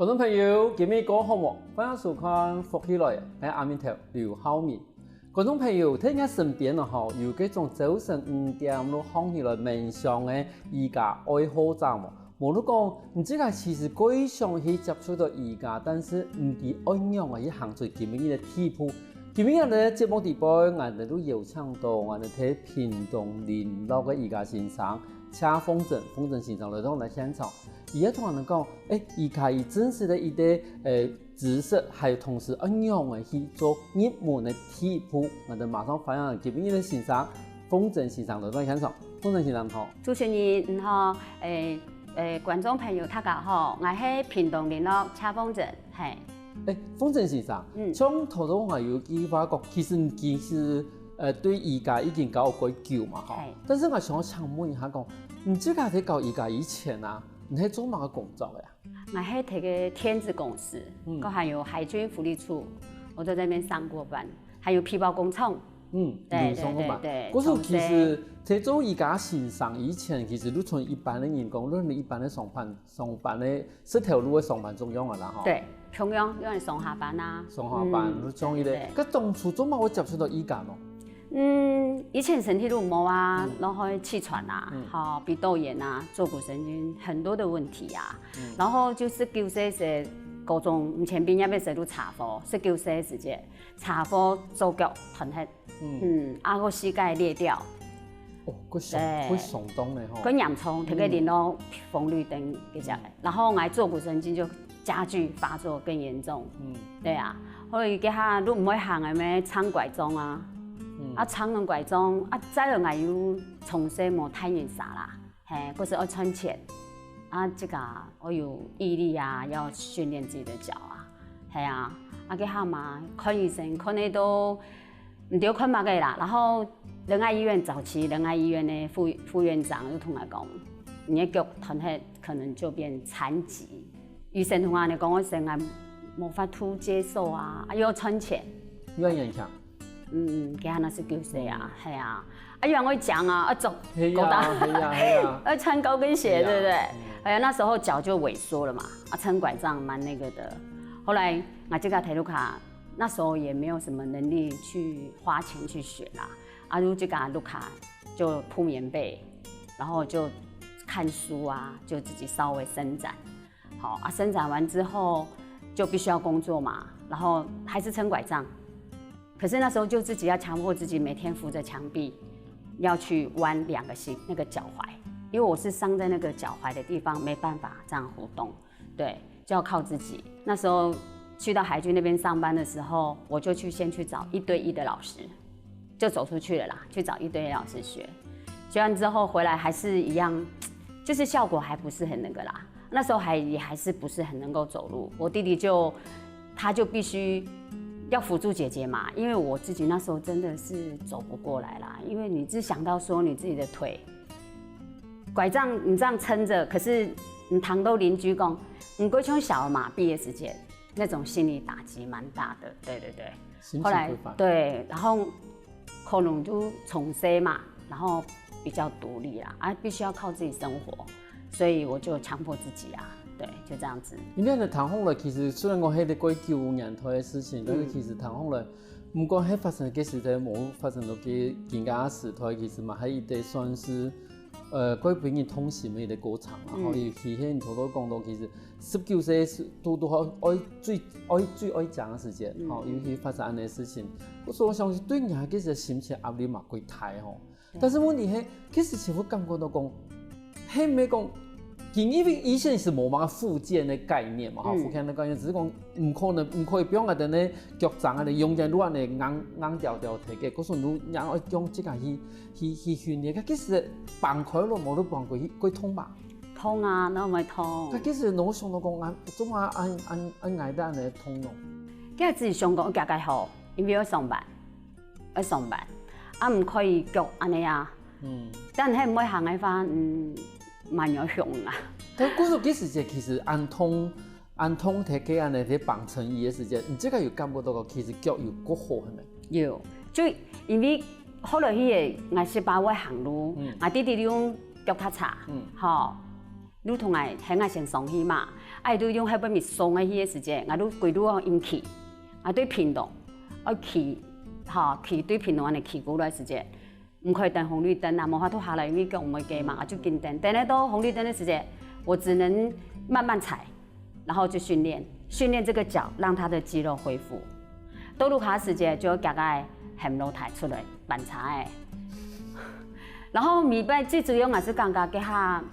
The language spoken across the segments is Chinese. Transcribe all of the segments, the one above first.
观众朋友，今日过好冇？欢迎收看《福起来》，喺阿面头刘浩明。观众朋友，睇下身边啊，有嗰种早晨5点都放起来冥想嘅瑜伽愛好者冇？無你講，唔知係其實幾想去接觸到瑜伽，但是唔知按樣去行出咁樣嘅地步。今日嘅節目地步，我哋都邀請到我哋睇屏東林樂嘅瑜伽先生車豐正先生來到我哋現場。而家同人哋講，瑜伽以真實的一啲知識，係同時按樣嘅去做入門嘅地步。我哋馬上歡迎今日嘅先生豐正先生來到現場。豐正先生好，主持人好，觀眾朋友大家好，我係屏東林樂車豐正，係。豐正先生，從頭到我有幾發覺，其實對瑜伽已經搞過久嘛，但是我想問一下講，唔知家喺搞瑜伽以前啊，你係做乜嘅工作呀？我係睇個天子公司，還有海軍福利處，我都在那邊上過班，還有皮包工廠。對。嗰時候其實喺做瑜伽先生以前，其實都從一般的人工，你一般的上班的這條路的上班中用啦，嗬。對，中用因為上下班啊。上下班都中意咧。咁當初做乜會接觸到瑜伽咯？以前身體都冇啊，然後氣喘啊，鼻竇炎啊，坐骨神經很多的問題啊，然後就是96高中以前畢業嘅時候都查科，19歲時節查科左腳斷血，個膝蓋裂掉。佢上當咧嗬。佢嚴重，睇個連到紅綠燈嗰隻，然後我坐骨神經就加劇發作更嚴重。對啊，所以佢下都唔可以行嘅咩，撐拐杖啊，撐緊拐杖，再來我要從細冇太遠啥啦，嗰時我存錢。這個我有毅力啊，要訓練自己的腳啊，係啊，佢下嘛看醫生，看你都唔對看乜嘅啦，然後仁愛醫院早期仁愛醫院的副院長就同我講，你嘅腳斷血可能就變殘疾，醫生同我哋講，我成日冇法度接受啊，要存錢，有影響。佢下那是9歲啊，係啊，因為我講啊，做高大，穿高跟鞋，對不對？那時候腳就萎縮了嘛，撐拐杖蠻那個的。後來我這個體育卡，那時候也沒有什麼能力去花錢去學啦。如這個路卡就鋪棉被，然後就看書啊，就自己稍微伸展。好伸展完之後就必須要工作嘛，然後還是撐拐杖。可是那時候就自己要強迫自己每天扶着牆壁，要去彎2個那個腳踝，因為我是傷在那個腳踝的地方，沒辦法這樣活動，對，就要靠自己。那時候去到海軍那邊上班的時候，我就先去找1對1的老師，就走出去了啦，去找1對1老師學。學完之後回來還是一樣，就是效果還不是很那個啦。那時候也還是不是很能夠走路，我弟弟他就必須要輔助姐姐嘛，因為我自己那時候真的是走不過來啦。因為你只想到說你自己的腿，拐杖你這樣撐着，可是你堂都鄰居講，你過從小馬畢業時間，那種心理打擊蠻大的。對。後來對，然後可能就從小嘛，然後比較獨立啦，必須要靠自己生活，所以我就強迫自己啊。對，就這樣子。因為你談好了，其實雖然我喺啲過9年頭嘅事情，但是其實談好了，唔過喺發生嘅事情冇發生到嘅更加事態，其實嘛係一啲算是過俾人痛心嘅一個過程啦。可以其實你頭都講到，其實19歲都最愛講嘅時間，尤其發生呢啲事情，所以我相信對人其實心情壓力嘛幾大吼。但是問題係，其實似乎感覺到講，係咪講？因為以前是冇乜復健的概念嘛，復健的概念只是講唔可以不用我哋呢腳掌啊，用隻亂的硬條提嘅，嗰時你要用這個去訓練，其實放開咯，冇得放過佢痛吧？痛啊，那咪痛。其實我想到講，做乜挨得呢痛咯？因為自己想講夾計好，因為要上班，唔可以腳安尼啊。但係唔可以行嘅話，蠻有用啊！但嗰時幾時節其實按通睇嘅安尼啲綁成衣嘅時節，你這個有感覺到個其實腳有夠好係咪？有，就因為後來迄個我18歲行路，我弟弟用腳踏車，吼，你同我喺我先上去嘛，爱都用迄本咪松的迄个时间，我都规路用去，啊对屏东，去，去对屏东安尼去过来时间，唔可以等红绿灯啊，无法度下来，因为我们给嘛就紧等，等咧到红绿灯的时间，我只能慢慢踩，然后就训练这个脚，让它的肌肉恢复。到路卡时间就行个行路台出来板茶诶，然后明白最主要也是感觉给他，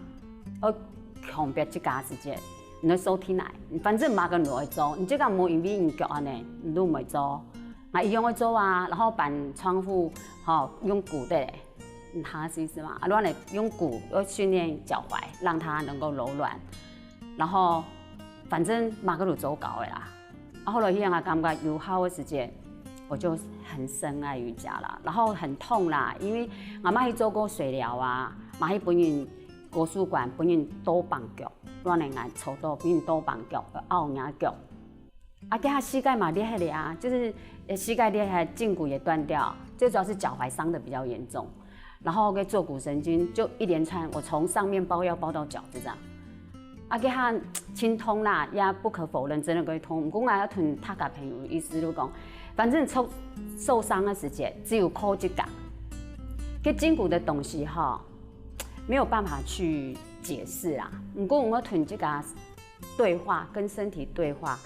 旁边这家时间，你收听来，反正马个路会做，你这个无因为音乐安尼，你都袂做，啊一样会做啊，然后板窗户，用鼓的，他是意思嘛？啊，乱来用鼓要训练脚踝，让它能够柔软，然后反正马个路走高的啦。啊，后来迄样啊，感觉有好的时间，我就很深爱瑜伽啦。然后很痛啦，因为我妈去做过水疗啊，嘛去本人国术馆本人倒棒脚，乱来挨抽到本人倒棒脚，拗牙脚。啊，给他膝盖嘛裂开了啊，就是膝盖裂开，胫骨也断掉，最主要是脚踝伤的比较严重。然后给坐骨神经就一连串，我从上面包腰包到脚就这样。啊，给他轻痛啦，也不可否认，真的可以痛。我讲要吞他家朋友意思就讲，反正受伤的时间只有靠这个，给筋骨的东西没有办法去解释啊。不过我吞这个对话，跟身体对话，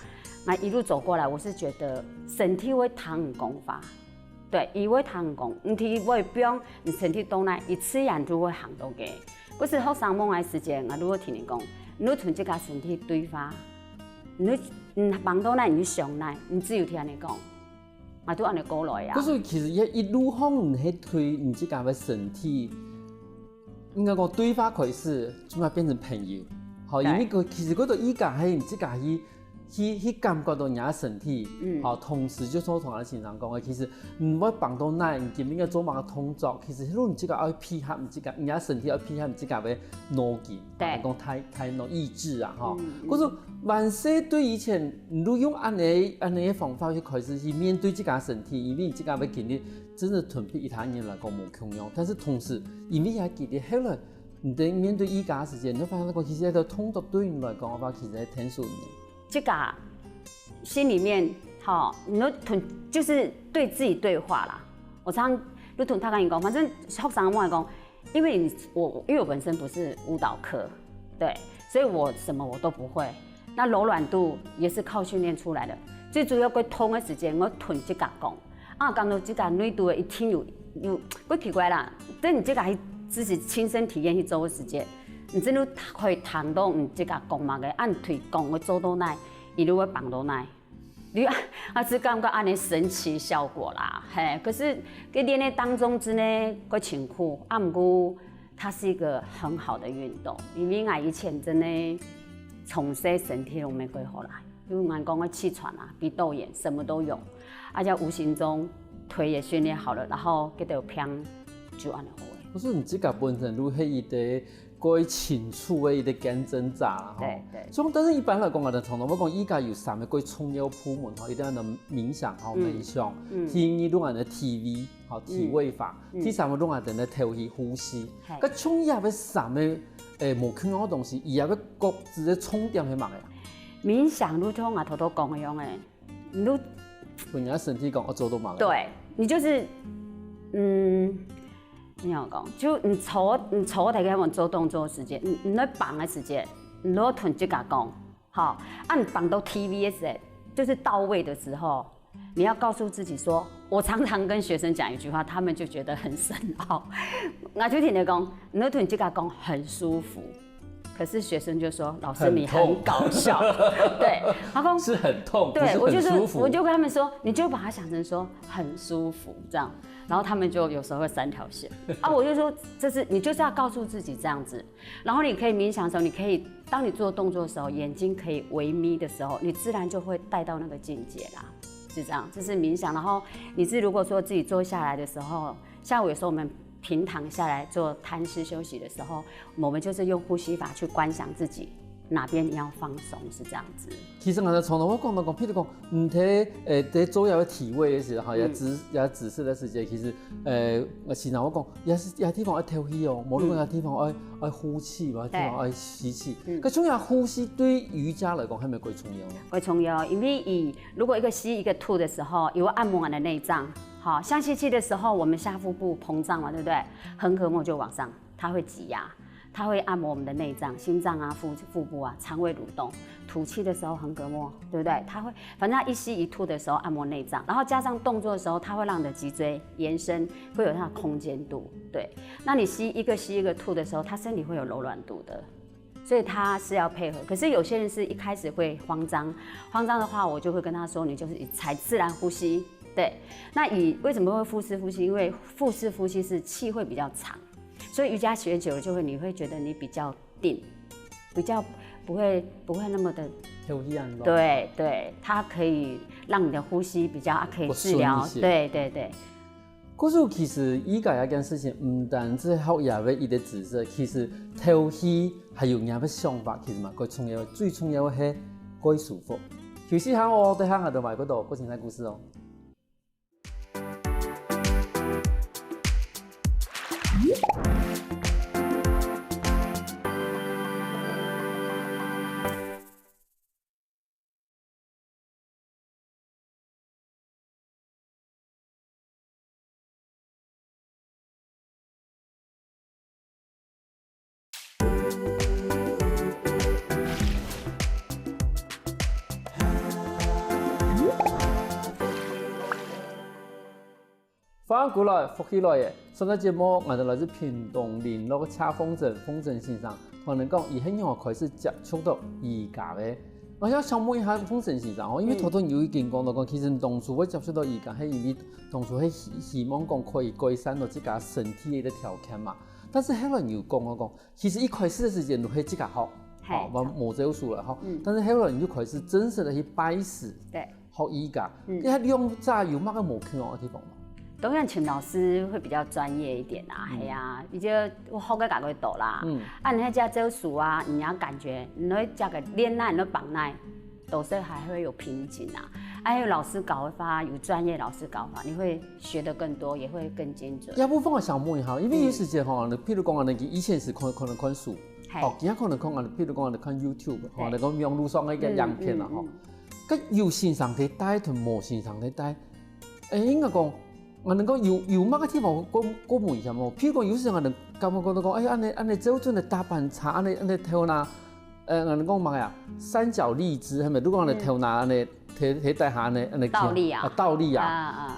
那一路走过来，我是觉得身体会躺很功法，对，伊会躺很功，唔提我也不用你身体动来，一次然就会行到嘅。可是后上梦来时间，我如果听你讲。你从这个身体对话，你帮到那，你上来，你只有听你讲，我都按你过来啊。可是其实一路向你去推你这个身体，应该讲对话开始，就要变成朋友。好，因为其实嗰度依家係你自家去感覺到人家身體，好，同時就所同人經常講嘅，其實唔會幫到你，唔見面嘅做乜嘅動作，其實你自己要配合，唔自己人家身體要配合，唔自己嘅腦筋，講太腦意志啊，哈。可是萬歲對以前，你用安尼嘅方法去開始去面對自己身體，因為你自己嘅經歷真的同比其他人來講冇同樣，但是同時因為也經歷後來，你對面對依家時間，你發現個其實一個動作對你來講嘅話，其實係挺順嘅。這個心裡面，你都就是對自己對話啦。我常都同他跟你講，反正學生跟我講，因為我本身不是舞蹈科，對，所以我什麼我都不會。那柔軟度也是靠訓練出來的。最主要佢痛的時間，我吞這個講，講到這個內度一聽有，不奇怪啦。等你這個係自己親身體驗去做的時間。你真的可以談到你這個講嘛嘅，按腿講會做到奈，一路會綁到奈，你是感覺安尼神奇效果啦，嘿。可是喺練的當中之內個辛苦，不過它是一個很好的運動，因為我以前真的從細身體都沒規劃來，因為我講個氣喘啊、鼻竇炎什麼都有，而且無形中腿也訓練好了，然後佢就平就安尼好嘅。可是你自己本身都係一個。過清楚的一個見證者啦，對。所以，但是一般來講，我哋從來冇講依家有三個重要部門，一定要能冥想，冥想。第二種係 TV， 體位法。第三個種係咧調氣呼吸。個重要嘅三個無傾向嘅東西，而家個各自嘅重點係乜嘢？冥想如同我頭頭講嘅樣嘅，你都人家身體講我做到乜？對，你就是你要講，就你坐睇佢做動作的時間，你在綁的時間，你攞臀這個講，好，你綁到 TV 的時候，就是到位的時候，你要告訴自己說，我常常跟學生講一句話，他們就覺得很深奧。我就聽你講，你攞臀這個講很舒服，可是學生就說，老師你很搞笑，對，他講是很痛，對，不是很舒服。我就跟他們說，你就把它想成說很舒服這樣。然後他們就有時候會3條線啊，我就說你就是要告訴自己這樣子，然後你可以冥想的時候，你可以當你做動作的時候，眼睛可以微眯的時候，你自然就會帶到那個境界啦，是這樣，這是冥想。然後你是如果說自己坐下來的時候，像有時候我們平躺下來做攤屍休息的時候，我們就是用呼吸法去觀想自己哪边你要放松，是这样子。其实我哋从头我讲到讲，譬如讲，睇在做有体位的时候，也姿势的时间，其实是哪我讲，有地方要透气哦，无论有地方要呼气，有地方要吸气。咁重要呼吸对瑜伽来讲係咪最重要呢？最重要，因为如果一个吸一个吐的时候，有按摩我们的内脏。好，像吸气的时候，我们下腹部膨胀嘛，对不对？横膈膜就往上，它会挤压，它会按摩我们的内脏、心脏啊、腹部啊、肠胃蠕动。吐气的时候，横膈膜，对不对？它会，反正它一吸一吐的时候按摩内脏，然后加上动作的时候，它会让你的脊椎延伸，会有它的空间度。对，那你吸一个吐的时候，它身体会有柔软度的。所以它是要配合，可是有些人是一开始会慌张的话，我就会跟他说，你就是采自然呼吸。对，那为什么会腹式呼吸？因为腹式呼吸是气会比较长，所以瑜伽学久了就会，你会觉得你比较定，比较不会那么的透气啊。对，它可以让你的呼吸比较可以治疗。对。嗰種其實依家一件事情，唔單止學也為伊的知識，其實透氣還有嘢嘅想法，其實嘛，最重要嘅係個舒服。休息下我哋喺度埋嗰度，個精彩故事哦。翻過來，復起來嘅。上個節目我哋來自屏東聯絡嘅車風箏先生，同人講，伊很讓我開始接觸到瑜伽嘅。我想問一下風箏先生，因為頭先有已經講到講，其實當初我接觸到瑜伽係因為當初係希望講可以改善到自己身體嘅條件嘛。但是後來又講，其實一開始嘅時間都係自己學，我冇走數啦，但是後來又開始正式的去拜師，學瑜伽。你係兩者有乜嘅無同嘅地方嗎？當然請老師會比較專業一點啦，係啊，而且我學個會多啦，啊，你喺家走數啊，你要感覺，你喺家個練耐，你綁耐，有時候還會有瓶頸啊，還有老師教法，有專業老師教法，你會學得更多，也會更精準。有部分我想問一下，因為有時間吼，譬如講我哋以前是可能看書，而家可能看我哋譬如講我哋看 YouTube， 我哋講網絡上嘅影片啦，吼，咁有線上嘅帶同無線上嘅帶，應該講。我能講有乜嘅地方我唔一樣喎？譬如講有時我能感覺到講，哎呀，安尼走進嚟打板茶，安尼跳那，我能講乜呀？三角荔枝係咪？如果我哋跳那安尼喺底下安尼倒立啊，倒立啊，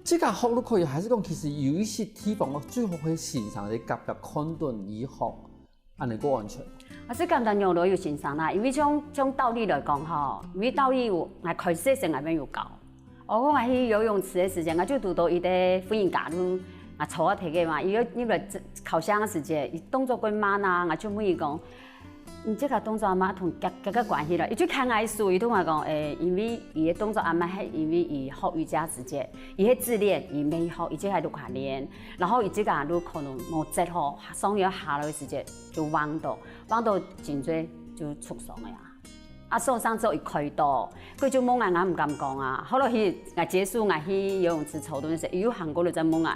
這個學都可以，還是講其實有一些地方我最好去欣賞你夾夾看頓以學，安尼個安全。我是簡單用到要欣賞啦，因為種倒立來講吼，因為倒立我開始成那邊有教。我去游泳池的時間，我就讀到伊啲歡迎假如啊坐啊睇嘅嘛，伊個烤箱嘅時間，伊動作幾慢啊，我就問伊講，你這個動作阿媽同夾個關係啦？伊就看藝術，伊同我講，因為伊嘅動作阿媽係因為伊學瑜伽時間，伊係自練，伊未學，伊即係都下練，然後伊即個都可能冇節吼，雙腰下落嘅時間就彎到頸椎就出傷嘅呀。啊受傷之後，伊開刀，佢就懵我唔敢講啊。後來我結束，我去游泳池抽頓時，伊有韓國人在懵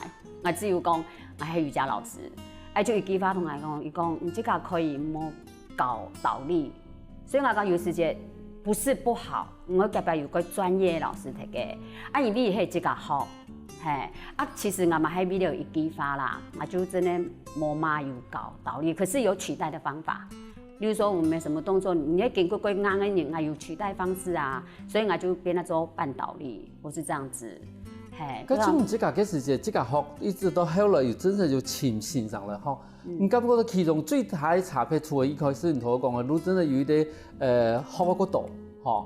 我只有講我係瑜伽老師，就伊激發同我講，伊講你這個可以冇搞倒立，所以我講有時間不是不好，我隔壁有個專業老師睇嘅，因為伊係這個好，其實我們喺邊度有激發啦，我就真的冇嘛有搞倒立，可是有取代的方法。例如說我沒什麼動作，你要經過過硬嘅人，還有取代方式啊，所以我就變咗做半倒立，我是這樣子。咁從這個時間，這個學一直到後來，又真係就潛線上嚟學。你覺唔覺得其中最大嘅差別，除咗一開始你同我講嘅，都真係有啲學嗰度，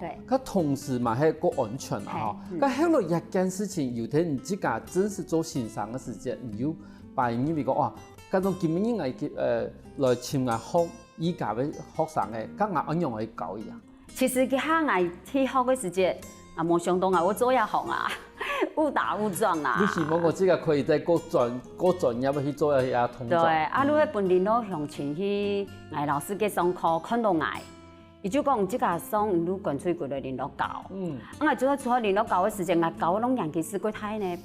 對。佢同時嘛係個安全啊，咁後來一件事情，有啲你自己真係做線上嘅時間，你要扮演嚟講哇，嗰種咁樣嘅來潛嚟學。依家嘅學生嘅，咁我按樣去教伊啊。其實佢喺我去學嘅時節，啊冇想到啊，我做也學啊。误打误撞啦。你希望我这个可以再过专业要去做一下通对，转。啊，你迄本领导向前去，哎，老师给上课看到爱，伊就讲这个送你滚出过来领导教。我做除了领导教的时间，我教我拢研究是过太呢，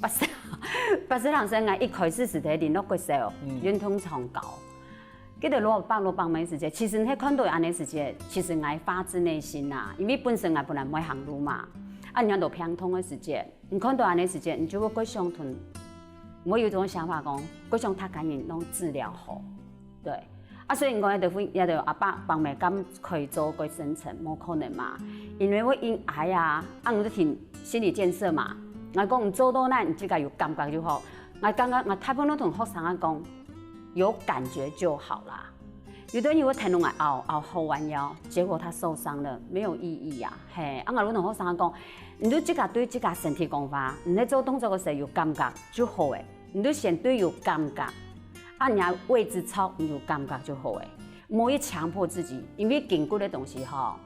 八岁人生啊，一开始是在领导过时哦，运通常教。记得罗帮没时间，其实迄看到安尼时间，其实我发自内心啦，因为本身我本来没行路嘛，啊，人家都偏通的时间，你看到安尼时间，你就会过上屯。我有一种想法讲，过上他赶紧弄治疗好，对，啊，所以我也得阿爸帮忙咁可以做过生成，冇可能嘛，因为我因癌啊，我就听心理建设嘛，我讲做到咱这个有感觉就好，我感觉我大部分都同学生啊讲。有感觉就好啦。有的人我听拢来拗后弯腰，结果他受伤了，没有意义呀。嘿，我同学生讲，你对这个对这个身体讲法，你在做动作的时候有感觉就好诶。你都先对有感觉，啊，人家位置操有感觉就好诶。莫去强迫自己，因为筋骨的东西哈，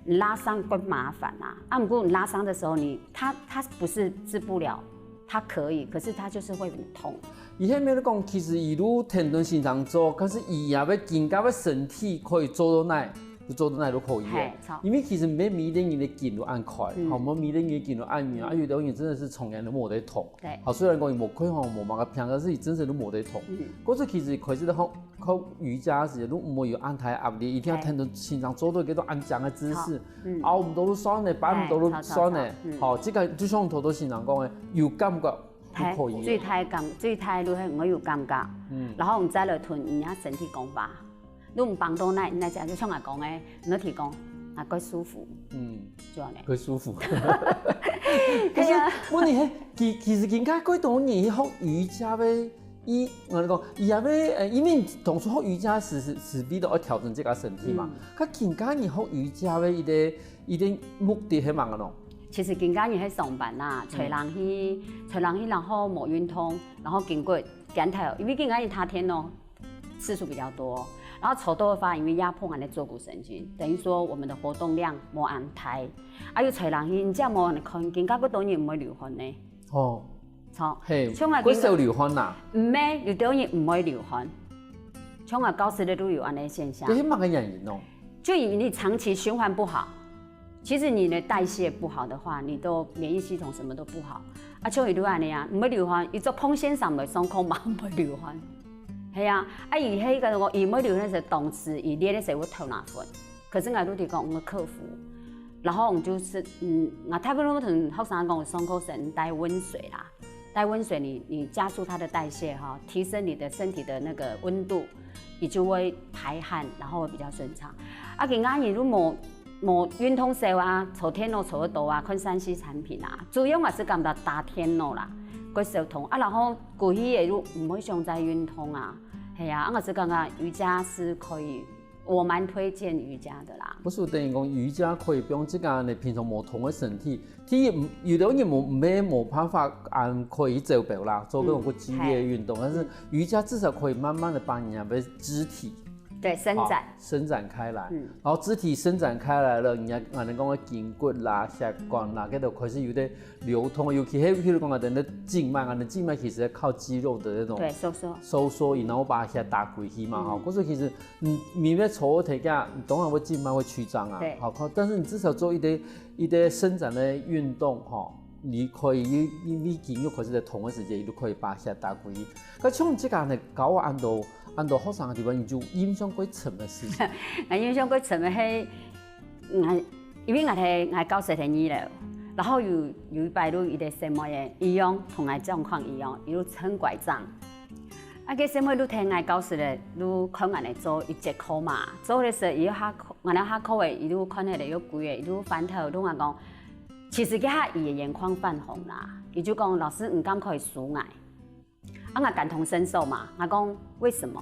拉伤更麻烦啦。啊，不过你拉伤的时候，它不是治不了。它可以，可是它就是会很痛。伊迄面讲，其实伊如天顿心脏做，可是伊也要更加要身体可以做到奈，就做到奈都可以的。因为其实每迷恋伊的筋都按快，好，我们迷恋伊的筋都按远，啊，有的人真的是从来都冇得痛。对。好，虽然讲伊冇开吼冇嘛个平，可是伊真正都冇得痛。可是其实开始咧靠瑜伽时，你唔会有安太压力，一定要天顿心脏做到几多安详的姿势，腰唔到都酸的，板唔到都酸的。好，这个就像头都心脏讲的，有感觉。可以。最太你我有感觉，然后你再来吞人家身体讲法，你唔帮到那只就像我讲的，你提供啊怪舒服，就安尼。怪舒服。可是问题其实人家几多年学瑜伽呗，我讲伊也要因为当初学瑜伽势必都要调整这个身体嘛，可人家你学瑜伽呗，伊的目的是乜个喏？其实更加人喺上班啦，找人去，然后冇运通，然后经过检讨，因为更加人他天哦次数比较多，然后抽多发因为压迫俺的坐骨神经，等于说我们的活动量冇安排，啊又找人去，你这样冇人看，更加嗰多人唔会流汗呢。哦，错，嘿，佢少流汗呐？唔咩，有多人唔会流汗，像我高时的都有安尼现象。这是乜个原因哦？就因为你长期循环不好。其实你的代谢不好的话，你都免疫系统什么都不好。啊，像伊都安尼啊，唔会流汗，伊做碰线上袂伤口嘛，唔会流汗。系啊，啊伊迄个我伊唔会流汗是动词，伊练的时候会头拿粉。可是我都提讲我们克服，然后我们就是我大部分同学生讲，我伤口是带温水啦，带温水你加速它的代谢哈，提升你的身体的那个温度，你就会排汗，然后会比较顺畅。啊，其他你如果冇运通手啊，抽天罗抽得多啊，看3C产品啊，主要我是感觉打天罗啦，个手痛啊，然后过去的路唔会想再运通啊，系啊，我是感觉瑜伽是可以，我蛮推荐瑜伽的啦。不是等于讲瑜伽可以不用这个你平常冇痛的身体，有的人冇办法可以做表啦，做各种个激烈运动，但是瑜伽至少可以慢慢的把你的肢体。对，伸展开来，然后肢体伸展开来了，人家讲个筋骨啦、血管啦，嗰度开始有啲流通，尤其譬如讲人的静脉，人的静脉其实靠肌肉的那种收缩，然后把它打开去嘛，哈，所以其实你要抽体价，当然会静脉会曲张啊，好，但是你至少做一啲伸展的运动，哈。你可以因为肌肉开始在同一时间，你都可以把它打开。咁像这个呢，搞我按到学生嘅地方，你就影响过什么事情？我影响过什么係，因为我教10天2了，然后有一摆路伊的什么嘢一样，同我状况一样，伊都撑拐杖。啊，个什么路听我教咧，路看我嚟做一节课嘛，做的时候伊下我哋下课嘅，伊都看起嚟有贵嘅，伊都翻头都话讲。其实佢伊的眼眶泛红啦，伊就讲老师唔敢可以数我，我感同身受嘛，我讲为什么？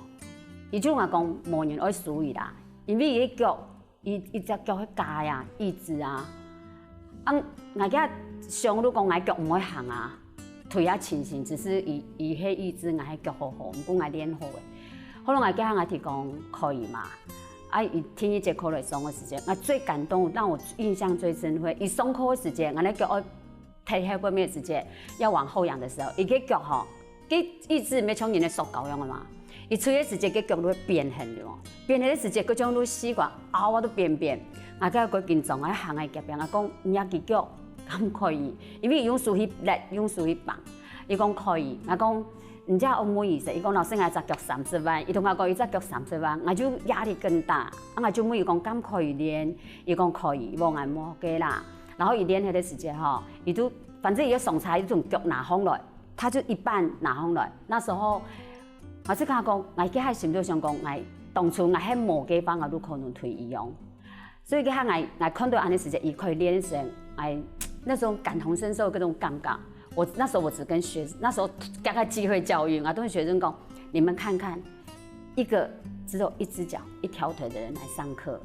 伊就我讲无人爱数伊啦，因为伊脚，伊只脚去加呀，意志啊，我家上路讲我脚唔会行啊，腿也情形，只是伊迄意志我迄脚好好，唔过我练好诶，后来我家我提讲可以嘛。啊！伊听一节课来上的时间，我最感动，让我印象最深刻。伊上课的时间，我那叫我提起背面的直接要往后仰的时候，伊个脚吼，佮意志要像人的塑胶样的嘛，伊吹的直接个脚都会变形的哦，变的直接嗰种都死管凹我都变，我甲佢紧张，我行个夹边，我讲唔要个脚，咁可以，因为用手去力，用手去绑，伊讲可以，我讲。人家有没意思？伊讲老师，我只脚30万，伊同我讲伊只脚30万，我就压力更大。我就问伊讲，敢可以练？伊讲可以，无按摩给啦。然后伊练迄个时间吼，伊就反正伊要送菜，伊从脚拿上来，他就一半拿上来。那时候我就跟他讲，我计喺心里想讲，我当初我喺无地方，我都可能退役用。所以计下我看到安尼时间，伊可以练时，我那种感同身受，嗰种感觉。那时候我只跟那时候刚刚机会教育啊，都跟学生讲，你们看看，一个只有一只脚、一条腿的人来上课，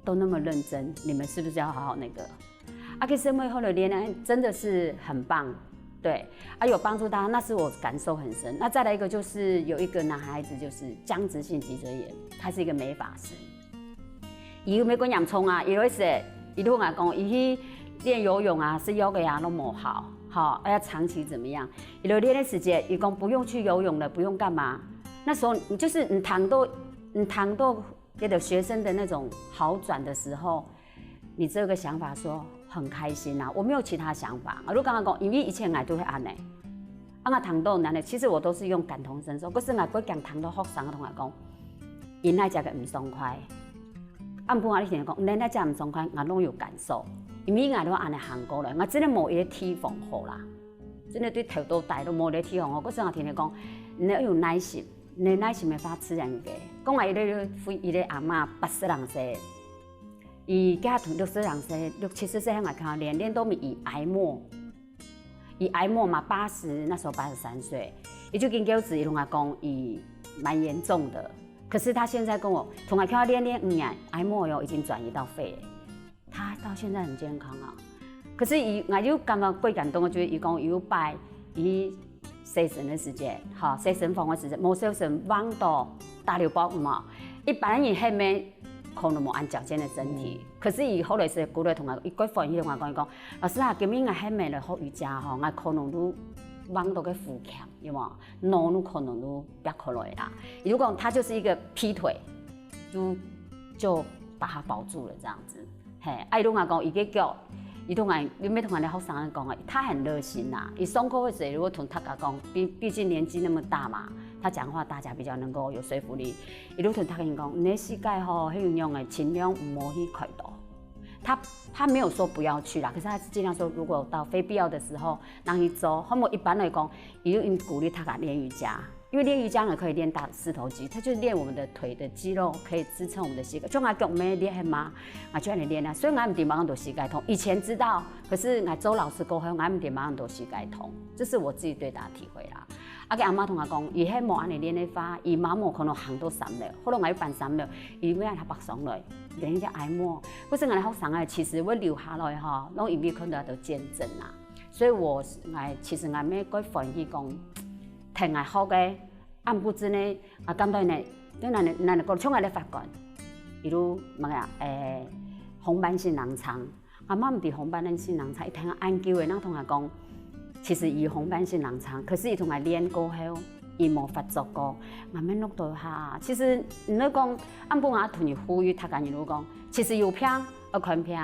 都那么认真，你们是不是要好好那个？其实会后的练呢，真的是很棒，对，有帮助大家，那是我感受很深。那再来一个就是有一个男孩子，就是僵直性脊椎炎，他是一个美发师，伊有没跟洋葱啊，伊会说，伊都跟我讲，伊去练游泳啊，是yoga啊，都冇好。好，要长期怎么样？有练的时间，伊讲不用去游泳了，不用干嘛？那时候你就是你谈到给的学生的那种好转的时候，你这个想法说很开心啊，我没有其他想法。我就刚刚讲，因为以前我都会安尼，我谈到难的，其实我都是用感同身受。可是我不讲谈到学生同我讲，因那只个唔爽快，按半我以前讲，恁那只唔爽快，我拢有感受。因为我都安尼行过来，我真的冇一个提防好啦，真的对头都大都冇一个提防好。嗰时我听你讲，你要有耐心，你耐心的发自然嘅。讲话伊个阿嬷80岁，伊家同60岁、60、70岁，我看到练都咪以癌末嘛80，那时候83岁，伊就跟狗子伊同我讲，伊蛮严重的。可是他现在跟我同我看到练5年，癌末哟已经转移到肺了。他到现在很健康啊，可是我就感觉最感动，我觉得伊讲有拜伊洗神的时间，哈，洗神房的时间，冇洗神往到大流包嘛。一般人后面可能冇按脚尖的身体，可是伊后来是过来同我，伊过反应同我讲，伊讲老师啊，今日我后面来学瑜伽吼，我可能都往到个腹腔，有冇？脑都可能都憋起来啦。如果他就是一个劈腿，就把它保住了这样子。嘿，伊拢讲伊个脚，伊同俺，你没同俺的学生讲啊，他很热心呐。伊上课的时候，如果同他讲，毕竟年纪那么大嘛，他讲话大家比较能够有说服力。伊都同他讲，你世界吼，迄样的尽量唔好去开刀。他没有说不要去啦，可是他尽量说，如果到非必要的时候，让伊做。后面一般来讲，伊就鼓励他练瑜伽。因为练瑜伽呢，可以练大四头肌，它就是练我们的腿的肌肉，可以支撑我们的膝盖。就我脚没练很嘛，我就来练啊。所以我唔点马上都膝盖痛，以前知道，可是我周老师过后，我唔点马上都膝盖痛，这是我自己最大的体会啦。个阿妈同我讲，伊迄无安尼练的法，伊妈冇可能行到3了，后来我要办3了，伊要他北上来，连只挨摸。可是我哋学生啊，其实我留下来哈，拢因为看到都见证啦。所以其实我咩个欢喜讲。挺係好嘅，按部之內啊，咁多呢，咱個從來咧發覺，比如乜呀？紅斑性狼瘡，阿媽唔係紅斑性狼瘡，伊聽研究嘅，那同佢講，其實伊紅斑性狼瘡，可是伊同佢練過後，伊冇發作過，慢慢錄到下。其實你講按部我同你呼籲，他講你講，其實有病。看病，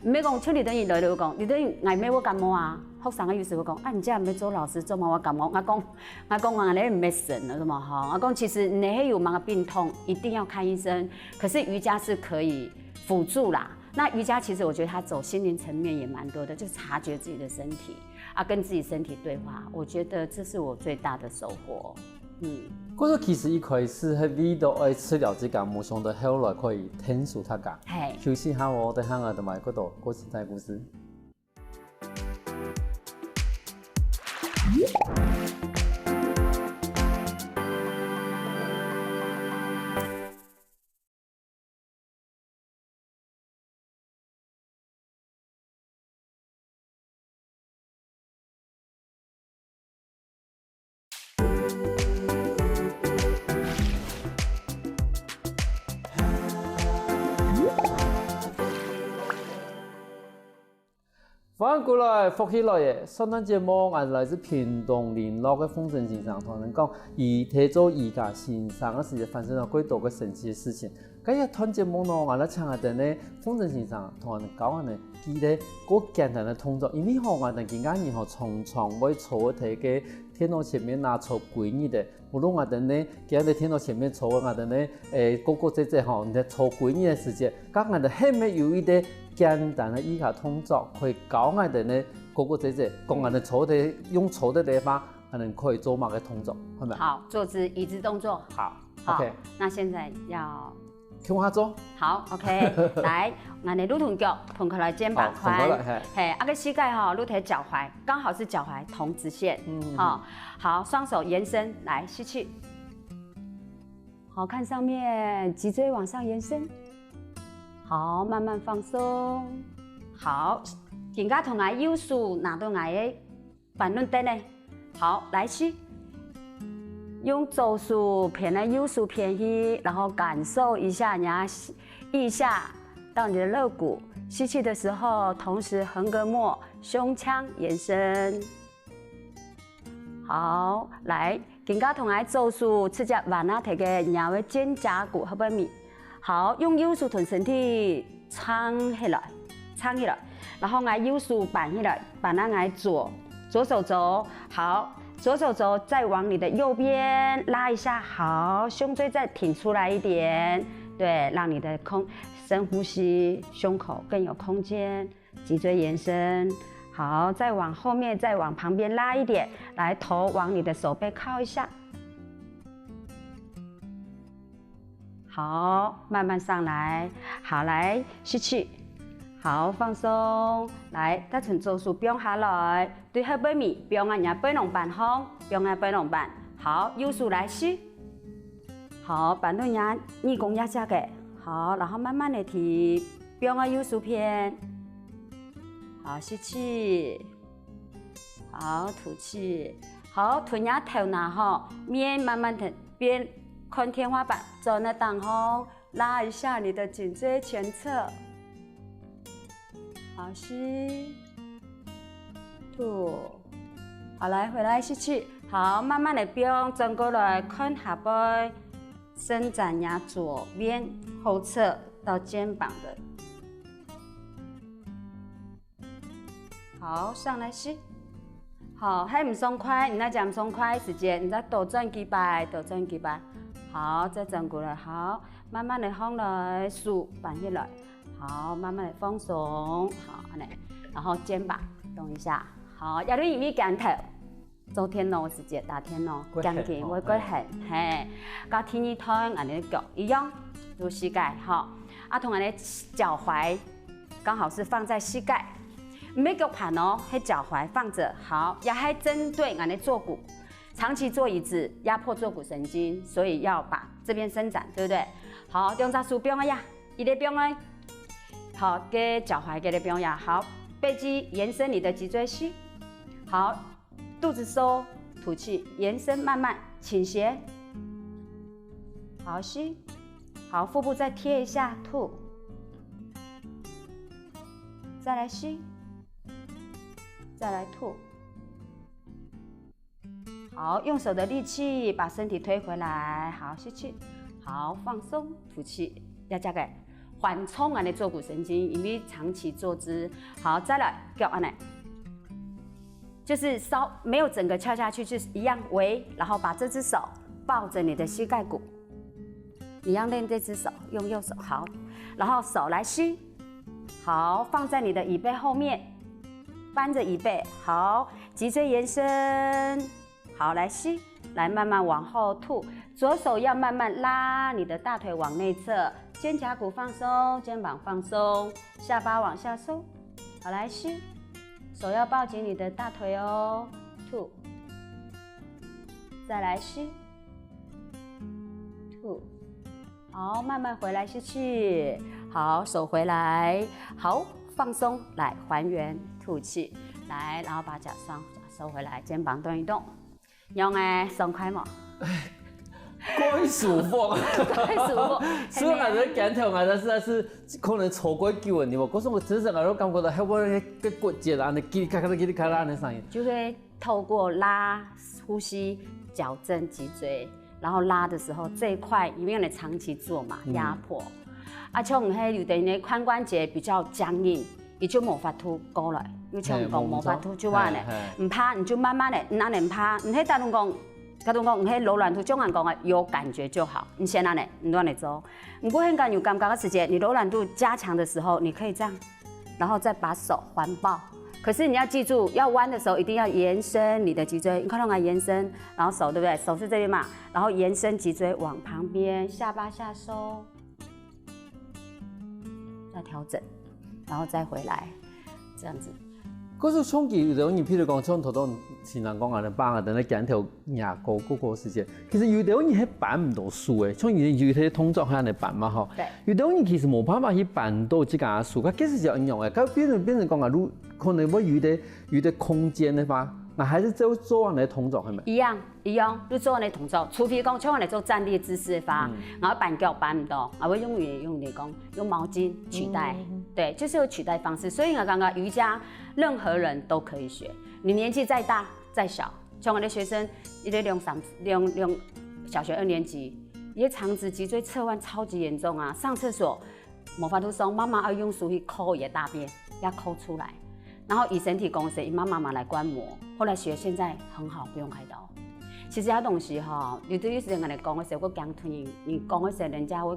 唔要講，像你等於來了講，你等於挨咩我感冒啊？學生嘅有時會講，你這樣要做老師做嘛？我感冒，我講我你唔係神了，是嘛？哈，我講其實你係有乜個病痛，一定要看醫生。可是瑜伽是可以輔助啦。那瑜伽其實我覺得它走心靈層面也蠻多的，就察覺自己的身體啊，跟自己身體對話。我覺得這是我最大的收穫。嗰個其實一開始係為到愛治療這個，冇想到後來可以聽數他講。休息下我哋行下同埋嗰度嗰時仔故事。翻过来，福起来耶！圣诞节目係來自屏東聯絡嘅風箏先生同人講，伊睇咗而家先生嘅時候發生咗幾多個神奇嘅事情。今日團節目呢，我哋請下啲呢風箏先生同人講下呢，佢哋嗰簡單嘅動作，因為我哋見家然後常常會坐喺嘅電腦前面拿坐幾年嘅，無論我哋呢企喺電腦前面坐，我哋呢哥哥姐姐吼，你坐幾年嘅時間，咁我哋係咪有一啲簡單嘅以下動作可以教我哋呢哥哥姐姐，講我哋坐嘅用坐嘅地方，可能可以做乜嘅動作，係咪？好，坐姿、椅子動作。好 ，OK。那現在要。聽下做。好 ，OK 來，我哋擼臀腳，臀開來肩膀寬，嘿，個膝蓋哈，擼喺腳踝，剛好是腳踝同直線，好，雙手延伸，來吸氣，好，看上面，脊椎往上延伸，好，慢慢放鬆，好，肩胛同埋右手拿到我嘅板凳凳呢，好，來吸。用左手偏來右手偏去，然後感受一下你腋下到你的肋骨。吸氣的時候，同時橫膈膜、胸腔延伸。好，來，肩胛同埋左手直接往那提嘅然後肩胛骨後背面。好，用右手同身體撐起來，撐起來，然後我右手扳起來，把那我左手肘，好。左手肘再往你的右邊拉一下，好，胸椎再挺出來一點，對，讓你的深呼吸，胸口更有空間，脊椎延伸，好，再往後面，再往旁邊拉一點，來，頭往你的手背靠一下，好，慢慢上來，好，來，吸氣。好，放鬆，來，再從左手變下來，對後背面變啊，人背龍板胸，變啊背龍板，好，右手來吸，好，板凳人逆弓壓下嘅，好，然後慢慢的提，變啊右手偏，好，吸氣，好，吐氣，好，臀壓頭拿好，面慢慢的變，看天花板，走那檔後，拉一下你的頸椎前側。好，吸，吐，好，來，回來吸氣，好，慢慢的變，轉過來，看下背，伸展呀左邊後側到肩膀的，好，上來吸，好，還唔鬆快，你那講唔鬆快時間，你再多轉幾擺，多轉幾擺，好，再轉過來，好，慢慢的放來，手扳起來。好，慢慢的放鬆，好，然後肩膀動一下，好，有啲容易緊頭，做天羅時節打天羅，緊緊會骨痕，嘿，跟天一推，我哋腳一樣，做膝蓋，好，同我哋腳踝剛好是放在膝蓋，唔係腳盤哦，係腳踝放着，好，也係針對我哋坐骨，長期坐椅子壓迫坐骨神經，所以要把這邊伸展，對不對？好，兩隻手變啊呀，一個變啊。好，給腳踝給你不用壓，好，背肌延伸你的脊椎吸，好，肚子收，吐氣，延伸慢慢傾斜，好吸，好，腹部再貼一下，吐，再來吸，再來吐，好，用手的力氣把身體推回來，好，吸氣，好，放鬆，吐氣，要加個。緩衝我哋坐骨神經，因為長期坐姿。好，再來腳安來，就是沒有整個翹下去，就是一樣圍，然後把這隻手抱着你的膝蓋骨，一樣練這隻手，用右手好，然後手來吸，好，放在你的椅背後面，扳着椅背，好，脊椎延伸，好，來吸，來慢慢往後吐，左手要慢慢拉你的大腿往內側。肩胛骨放鬆，肩膀放鬆，下巴往下收。好，來吸，手要抱緊你的大腿哦。吐，再來吸，吐。好，慢慢回來吸氣。好，手回來。好，放鬆，來還原，吐氣。來，然後把雙腳收回來，肩膀動一動。用誒，鬆快冇？怪舒服，怪舒服。所以我哋鏡頭，我哋實在是可能錯過久嘅，你冇？嗰時我真係我都感覺到，係我個骨節啊，你嘰哩咔咔、嘰哩咔啦嘅聲音。就會透過拉呼吸矯正脊椎，然後拉的時候這一塊，因為你長期做嘛，壓迫。像迄有啲呢髖關節比較僵硬，伊就無法度過來。有像講無法度就話呢，唔怕你就慢慢的，唔安尼唔怕，你喺大陸講。甲侬講，迄柔軟度，中人講的有感覺就好。你先安尼，你亂嚟做。不過很有感覺的時間，你柔軟度加強的時候，你可以這樣，然後再把手環抱。可是你要記住，要彎的時候一定要延伸你的脊椎。你看到我延伸，然後手對不對？手是這邊嘛，然後延伸脊椎往旁邊，下巴下收，再調整，然後再回來，這樣子。嗰時長期有啲人，譬如講從頭到前人講啊，你幫啊，等你鏡頭牙膏嗰個時間，其實有啲人係辦唔到數嘅，像以前有啲動作係人哋辦嘛嗬。有啲人其實冇辦法去辦到這個數，佢其實就一樣嘅，佢變成講啊，如可能會有啲空間嘅話，那還是做人哋動作係咪？一樣，你做人哋動作，除非講像我哋做站立姿勢法，然後辦腳辦唔到，我會用嚟講用毛巾取代，對，就是有取代方式。所以我剛剛瑜伽任何人都可以學，你年紀再大再小，像我的學生，一個小學2年級，伊長直脊椎側彎超級嚴重啊，上廁所冇法度鬆，媽媽要用手去摳伊的大便，要摳出來，然後以身體工學，以媽媽來觀摩，後來學現在很好，不用開刀。其實有東西哈，你對於人嚟講的時候，我講吞咽，你講的時候，人家會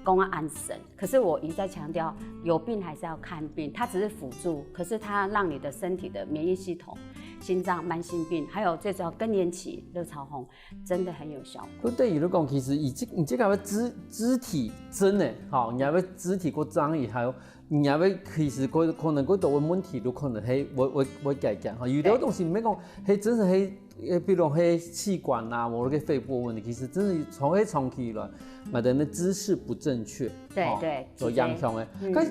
講啊安神。可是我一再強調，有病還是要看病，它只是輔助，可是它讓你的身體的免疫系統、心臟、慢性病，還有最主要更年期、熱潮紅，真的很有效果。咁對於嚟講，其實你這個肢體真嘅，嚇，你係肢體個張以後。你也會其實可能嗰度嘅問題都可能係會解決嚇，有啲東西唔係講係真係係，比如係氣管啊，或者肺部問題，其實真係長期來，或者你姿勢不正確，對，有影響嘅。咁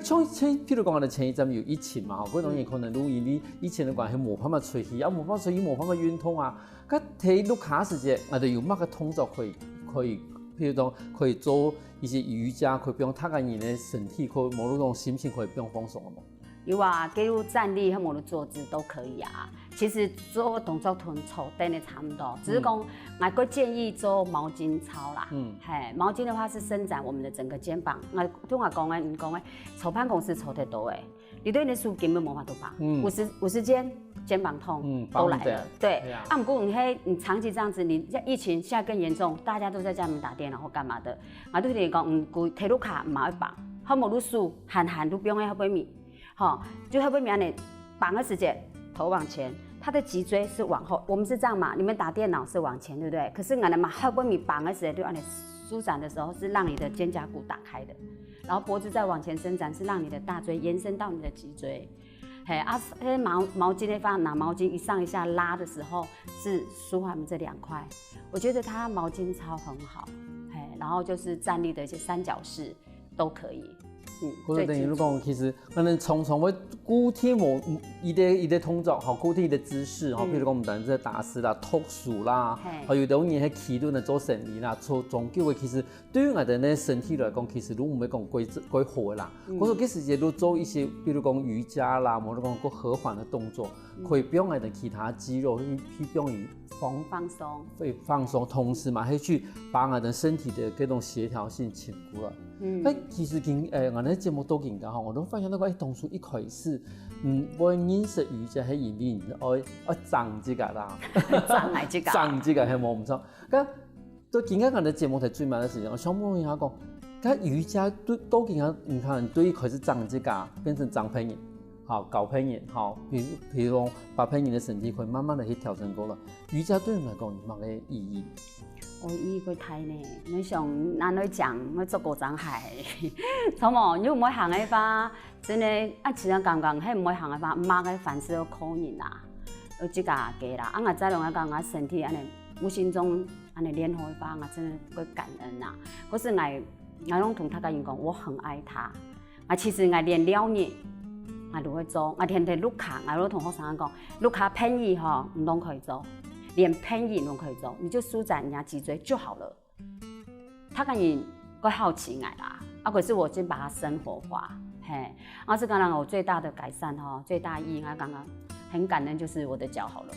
譬如講我哋前一陣有疫情嘛，嗰種嘢可能都因為以前嘅關係冇辦法出去，冇辦法出去冇辦法運動啊，咁睇到卡時節，我哋有乜嘅動作可以。譬如講可以做一些瑜伽，可以不用太緊人嘅身體，可以某種心情可以不用放鬆啊嘛。有啊，比如站立和某種坐姿都可以啊。其實做動作同坐凳的差唔多，只是講我個建議做毛巾操啦。毛巾的話是伸展我們的整個肩膀。我對我講嘅，唔講嘅，籌辦公司籌得多誒，你對你的書根本冇法度辦。50肩。肩膀痛都來了，對。不過你長期這樣子，你疫情現在更嚴重，大家都在家裡面打電腦或幹嘛的。我對你講，體育卡唔好綁，好冇路數，喊都不用喺後背面，就後背面你綁個時間，頭往前，他的脊椎是往後。我們是這樣嘛？你們打電腦是往前，對不對？可是我哋嘛後背面綁個時間，就按你舒展的時候是讓你的肩胛骨打開的，然後脖子再往前伸展，是讓你的大椎延伸到你的脊椎。毛巾的話，拿毛巾一上一下拉的時候是舒緩這兩塊，我覺得它毛巾操很好，然後就是站立的一些三角式都可以。嗰個等於講，其實可能從會固定一啲動作，固定一啲姿勢，譬如講唔單止打字啦、托數啦，有啲人喺企度呢做生理啦、做종교嘅，其實對於我哋呢身體來講，其實都唔係講規好啦。嗰時幾時節都做一些，譬如講瑜伽啦，或者講個和緩嘅動作，可以幫我哋其他肌肉去幫你放鬆，同時嘛，去把我哋身體的嗰種協調性鞏固啦。其實我哋節目都見㗎，我都發現到當初一開始，我認識瑜伽係因為我長指甲啦，長指甲係冇唔錯。咁到見緊我哋節目係最慢嘅時間，我想問一下講，咁瑜伽都見緊，你看對一開始長指甲變成長朋友，搞朋友，譬如講把朋友嘅身體可以慢慢地去調整過來。瑜伽對你來講有乜嘅意義？我意義佢睇呢，你想按你講，我做過長海，錯冇？你唔會行嘅話，真係其實剛剛係唔會行嘅話，唔啱嘅凡事都可能啦，有這個嘅啦。我再兩個講，我身體安尼無形中安尼練好嘅話，我真係會感恩啦。嗰時我攏同他個人講，我很愛他。其實我練了呢，我都會做。我天天碌卡，我都同學生講，碌卡便宜唔都可以做。連偏移都可以做，你就舒展人家脊椎就好了。他可以会好奇爱啦，可是我先把它生活化，嘿，这刚刚我最大的改善最大意义，刚刚很感恩就是我的脚好了。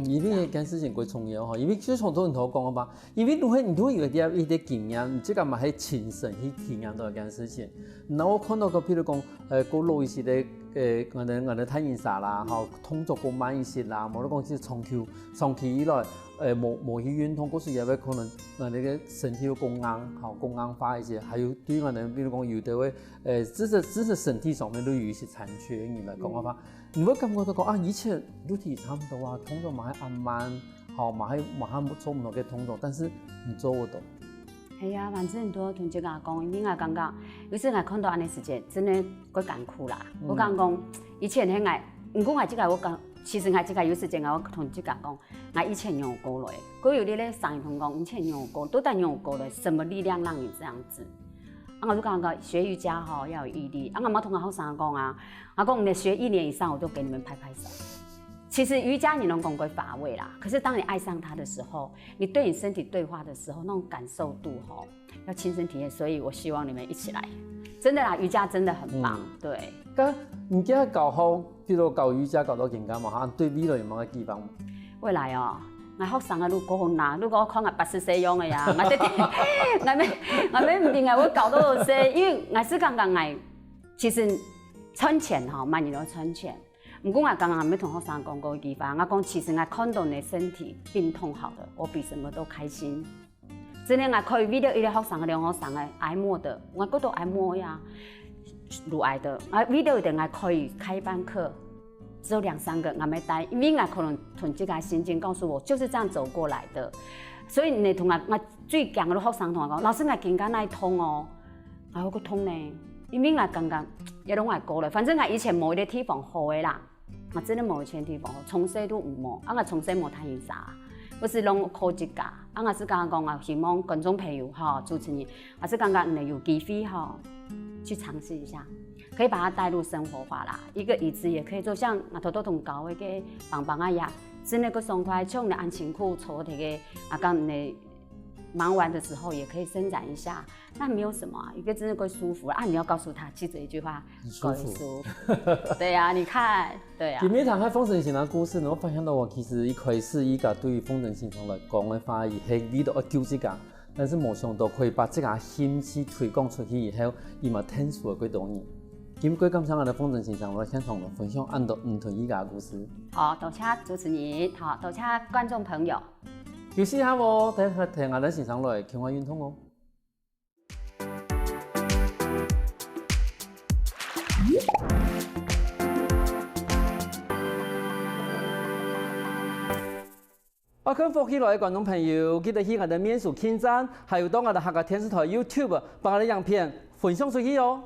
因为一件事情最重要因为就从头讲了嘛，因为你会有一啲经验，你这个嘛係親身去體驗到一件事情。那我看到譬如講，個路一些咧，我哋睇現實啦，動作個慢一些啦，冇得講是長期以來，冇去運動，嗰時也會可能我哋嘅身體都更硬化一些，還有對我哋，比如講有的會，只是身體上面都有一些殘缺，你來講嘅話。你會感覺到講以前肉體差唔多啊，動作嘛係慢，嘛係做唔到嘅動作，但是你做唔到。係啊，反正都同這個講，你我感覺，有時我看到安尼時節，真的過艱苦啦。我講以前迄個，唔過我這個我講，其實我這個有時間我同這個講，我以前有過來，佢有啲咧上一同講，以前有過，都但有過來，什麼力量讓你這樣子？我就講學瑜伽要有毅力。我冇同我學生講啊，我講你學1年以上，我都給你們拍拍手。其實瑜伽你能講歸乏味啦，可是當你愛上它的時候，你對你身體對話的時候，那種感受度要親身體驗。所以我希望你們一起來，真的啦，瑜伽真的很棒。對。咁唔記得教好，比如教瑜伽教到更加嘛，對未來有冇嘅期望？未來我學生啊，如果嗱，如果我看我80歲樣嘅呀，我唔定會搞到些，因為我是剛剛其實存錢萬年都存錢。不過我剛剛沒同學生講過一句話，我講其實我看到你身體病痛好了，我比什麼都開心。真的我可以 video 一個學生嘅兩學生嘅按摩的，我嗰度按摩呀，乳癌的，我 video 的我可以開班課。只有2、3個，我沒帶，因為我可能從這個心境告訴我，就是這樣走過來的。所以你同我最強嘅學生同我講，老師我肩胛那痛我個痛呢，因為我剛剛也攏愛過了，反正我以前冇一個地方好的啦，我真的冇一個地方好，從細都唔冇，我從細冇睇現啥，我是攏靠這個，我是剛剛講我希望觀眾朋友主持人，我是剛剛你有機會去嘗試一下。可以把它帶入生活化啦，一個椅子也可以做，像我偷偷同搞嗰個棒棒啊呀，真係個爽快，像你安親褲搓嗰個，剛你忙完的時候也可以伸展一下，那沒有什麼，一個真的會舒服啊！你要告訴他，記住一句話，舒服。對啊，你看，對啊。今日談開風神先生故事，我發現到我其實一開始依家對於風神先生來講嘅話，伊係為咗救自家，但是冇想到可以把這個心思推廣出去以後，伊嘛聽出了幾多年。今日感謝我哋風神先生來現場分享按到唔同依家嘅故事。好，多謝主持人，好，多謝觀眾朋友。休息下喎，等聽我哋先生來傾下運動哦。我跟福喜來嘅觀眾朋友，記得去我哋面書網站，還有到我哋客家電視台 YouTube 把我哋影片分享出去哦。